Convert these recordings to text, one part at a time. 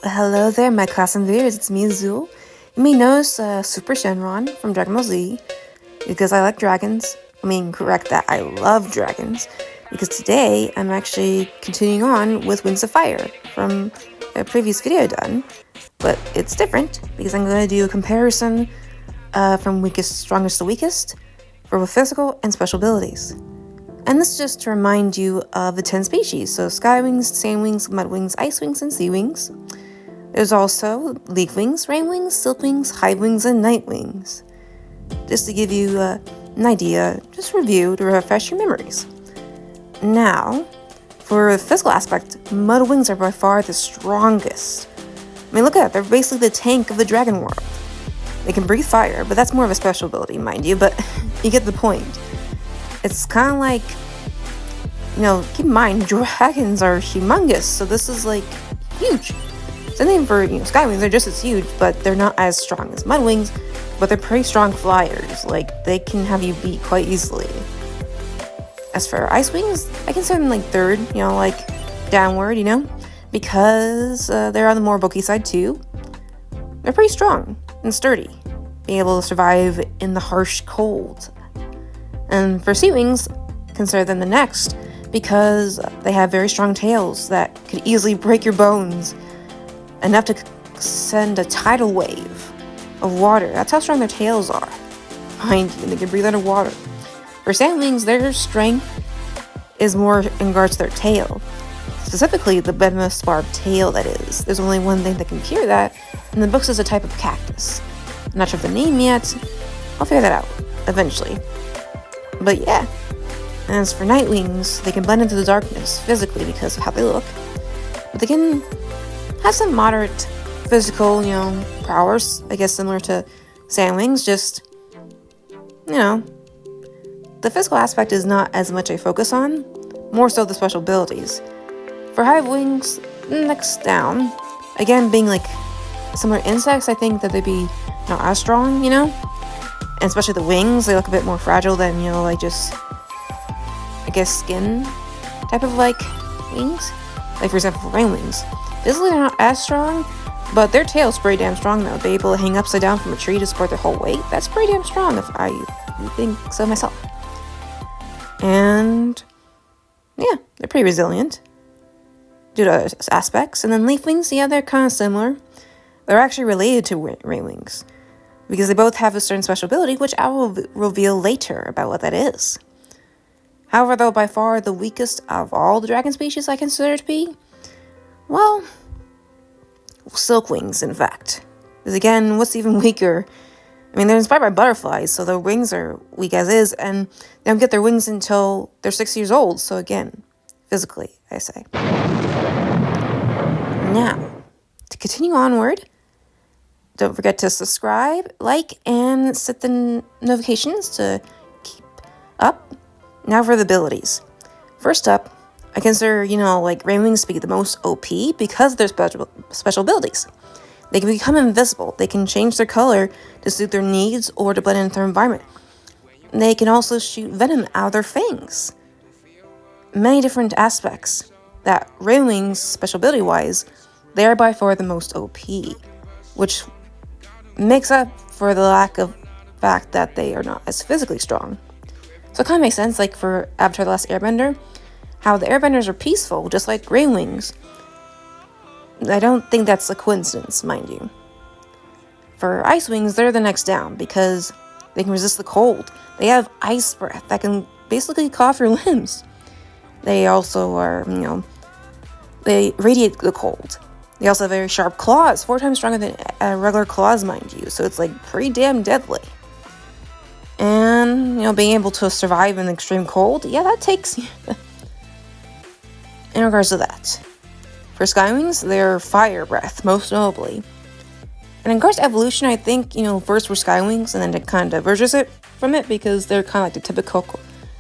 Well, hello there, my class and viewers. It's me, Azul. You may know us Super Shenron from Dragon Ball Z because I like dragons. Correct that, I love dragons. Because today I'm actually continuing on with Wings of Fire from a previous video done. But it's different because I'm going to do a comparison from strongest to weakest for both physical and special abilities. And this is just to remind you of the 10 species. So Sky Wings, Sand Wings, Mud Wings, Ice Wings, and Sea Wings. There's also Leaf Wings, Rain Wings, Silk Wings, Hive Wings, and Night Wings. Just to give you an idea, just review to refresh your memories. Now, for the physical aspect, Mud Wings are by far the strongest. Look at that, they're basically the tank of the dragon world. They can breathe fire, but that's more of a special ability, mind you, but you get the point. It's kind of like, keep in mind, dragons are humongous, so this is like huge. Same for Sky Wings, they're just as huge, but they're not as strong as Mud Wings, but they're pretty strong flyers. Like, they can have you beat quite easily. As for Ice Wings, I consider them like third, downward, because they're on the more bulky side too. They're pretty strong and sturdy, being able to survive in the harsh cold. And for Sea Wings, consider them the next, because they have very strong tails that could easily break your bones, enough to send a tidal wave of water. That's how strong their tails are. Mind you, they can breathe underwater. For Sand Wings, their strength is more in regards to their tail. Specifically, the venomous barbed tail, that is. There's only one thing that can cure that, and the books is a type of cactus. I'm not sure of the name yet. I'll figure that out eventually. But yeah. As for Night Wings, they can blend into the darkness physically because of how they look. But they can have some moderate physical, prowess, I guess similar to Sand Wings, just, the physical aspect is not as much I focus on, more so the special abilities. For Hive Wings, next down, again, being like similar insects, I think that they'd be not as strong, and especially the wings, they look a bit more fragile than, just, I guess, skin type of, wings. Like, for example, for Rain Wings. Physically, they're not as strong, but their tail's pretty damn strong, though. Be able to hang upside down from a tree to support their whole weight. That's pretty damn strong, if I think so myself. And, yeah, they're pretty resilient due to other aspects. And then Leaf Wings, yeah, they're kind of similar. They're actually related to Rain Wings, because they both have a certain special ability, which I will reveal later about what that is. However, though, by far the weakest of all the dragon species I consider to be, well, Silk Wings, in fact. Because again, what's even weaker? They're inspired by butterflies, so their wings are weak as is, and they don't get their wings until they're 6 years old, so again, physically, I say. Now, to continue onward, don't forget to subscribe, like, and set the notifications to keep up. Now for the abilities. First up, I consider, Rain Wings to be the most OP because of their special abilities. They can become invisible. They can change their color to suit their needs or to blend into their environment. They can also shoot venom out of their fangs. Many different aspects that Rain Wings, special ability-wise, they are by far the most OP, which makes up for the lack of fact that they are not as physically strong. So it kind of makes sense, like for Avatar: The Last Airbender, how the airbenders are peaceful, just like Rain Wings. I don't think that's a coincidence, mind you. For Ice Wings, they're the next down because they can resist the cold. They have ice breath that can basically cough your limbs. They also are, they radiate the cold. They also have very sharp claws, 4 times stronger than regular claws, mind you. So it's pretty damn deadly. And, being able to survive in extreme cold, yeah, that takes in regards to that. For Sky Wings, they're fire breath, most notably. And in regards to evolution, I think, first were Sky Wings, and then it kind of diverges it from it, because they're kind of like the typical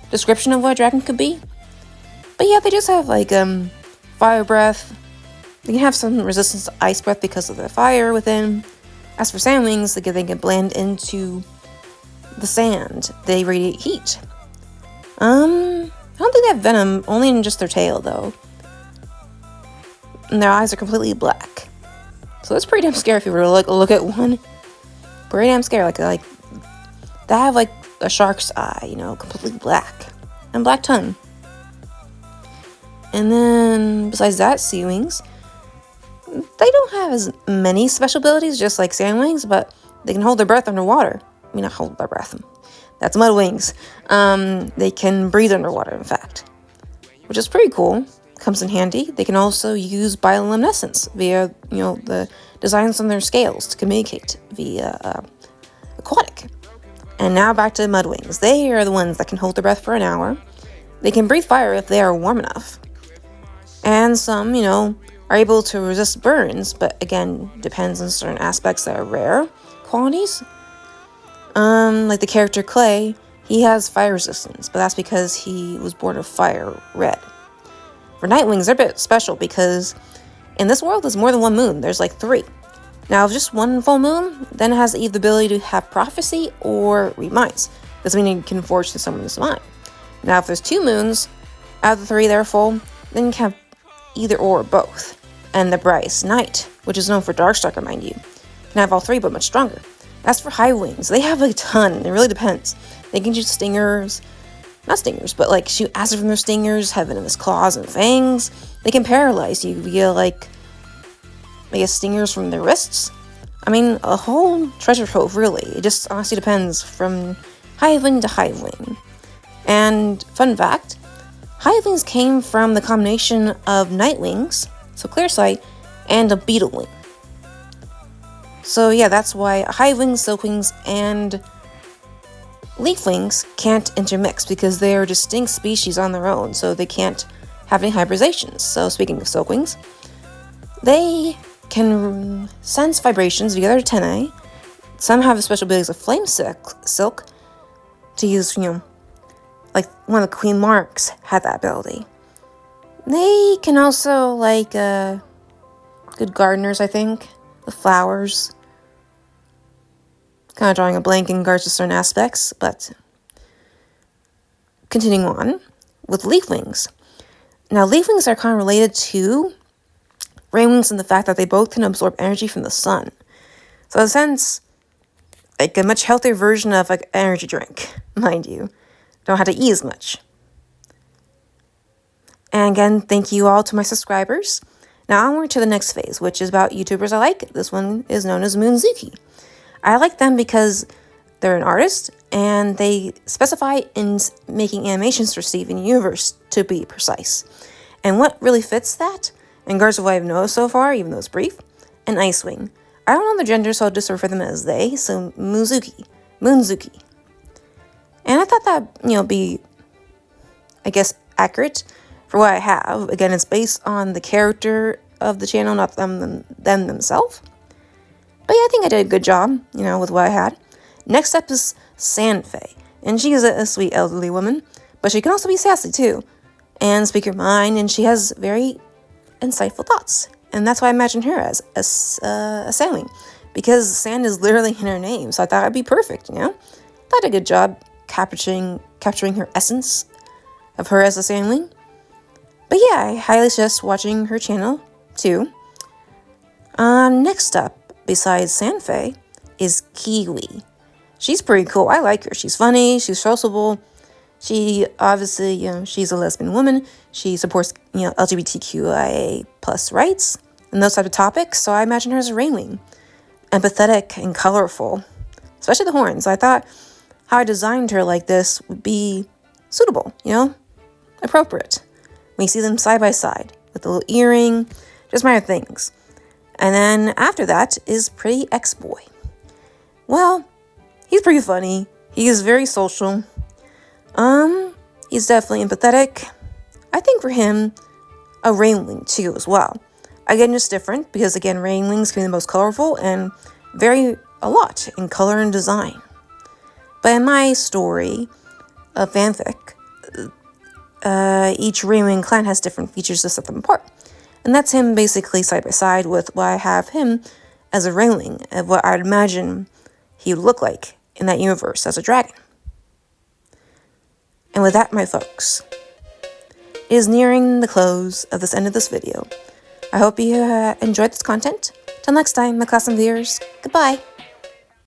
description of what a dragon could be. But yeah, they just have, fire breath. They can have some resistance to ice breath because of the fire within. As for Sand Wings, they can blend into the sand. They radiate heat. I don't think they have venom, only in just their tail, though. And their eyes are completely black. So that's pretty damn scary if you were to look at one. Pretty damn scary. Like they have like a shark's eye, you know, completely black. And black tongue. And then besides that, sea wings. They don't have as many special abilities, just like sand wings, but they can hold their breath underwater. I mean, not hold their breath. That's mud wings. They can breathe underwater, in fact, which is pretty cool. Comes in handy. They can also use bioluminescence via, you know, the designs on their scales to communicate via aquatic. And now back to mud wings. They are the ones that can hold their breath for an hour. They can breathe fire if they are warm enough. And some, you know, are able to resist burns, but again, depends on certain aspects that are rare qualities. Like the character Clay, he has fire resistance, but that's because he was born of fire red. For Nightwings, they're a bit special because in this world, there's more than one moon. There's like 3. Now, if just one full moon, then it has either the ability to have prophecy or read minds. Doesn't mean you can forge to someone's mind. Now, if there's 2 moons out of the 3 that are full, then you can have either or both. And the brightest night, which is known for Darkstalker, mind you, can have all 3 but much stronger. As for High Wings, they have a ton. It really depends. They can shoot stingers, not stingers, but like shoot acid from their stingers, have venomous claws and fangs. They can paralyze you via like, I guess, stingers from their wrists. I mean, a whole treasure trove, really. It just honestly depends from Hive Wing to Hive Wing. And fun fact, Hive Wings came from the combination of Night Wings, so clear sight, and a Beetle Wing. So yeah, that's why Hive Wings, Silk Wings, and Leaf Wings can't intermix because they are distinct species on their own, so they can't have any hybridizations. So speaking of Silk Wings, they can sense vibrations via their antennae. Some have the special abilities of Flame Silk to use, you know, like one of the Queen Marks had that ability. They can also, like, good gardeners, I think, with flowers. Kind of drawing a blank in regards to certain aspects, but continuing on with Leaf Wings. Now, Leaf Wings are kind of related to Rain Wings in the fact that they both can absorb energy from the sun. So in a sense, like a much healthier version of like an energy drink, mind you. Don't have to eat as much. And again, thank you all to my subscribers. Now onward to the next phase, which is about YouTubers I like. This one is known as Moonzuki. I like them because they're an artist, and they specify in making animations for Steven Universe, to be precise. And what really fits that, in regards to what I've noticed so far, even though it's brief, an Icewing. I don't know their gender, so I'll just refer them as they, so Moonzuki. And I thought that, you know, be, I guess, accurate for what I have. Again, it's based on the character of the channel, not them themselves. But yeah, I think I did a good job, you know, with what I had. Next up is Sandfae. And she is a sweet elderly woman, but she can also be sassy too, and speak her mind, and she has very insightful thoughts. And that's why I imagine her as a sandwing, because sand is literally in her name, so I thought it'd be perfect, you know? Thought I did a good job capturing her essence of her as a sandwing. But yeah, I highly suggest watching her channel too. Next up, besides Sandfae, is Kiwi. She's pretty cool. I like her. She's funny. She's sociable. She obviously, you know, she's a lesbian woman. She supports, you know, LGBTQIA plus rights and those type of topics. So I imagine her as a Rainwing, empathetic and colorful, especially the horns. I thought how I designed her like this would be suitable, you know, appropriate. When you see them side by side with the little earring, just minor things. And then after that is Pretty Ex-Boy. Well, he's pretty funny. He is very social. He's definitely empathetic. I think for him, a Rainwing too as well. Again, just different because again, Rainwings can be the most colorful and vary a lot in color and design. But in my story of fanfic, each Rainwing clan has different features to set them apart. And that's him basically side by side with what I have him as a Rainwing, of what I'd imagine he would look like in that universe as a dragon. And with that, my folks, it is nearing the close of this end of this video. I hope you enjoyed this content. Till next time, my classroom viewers, goodbye.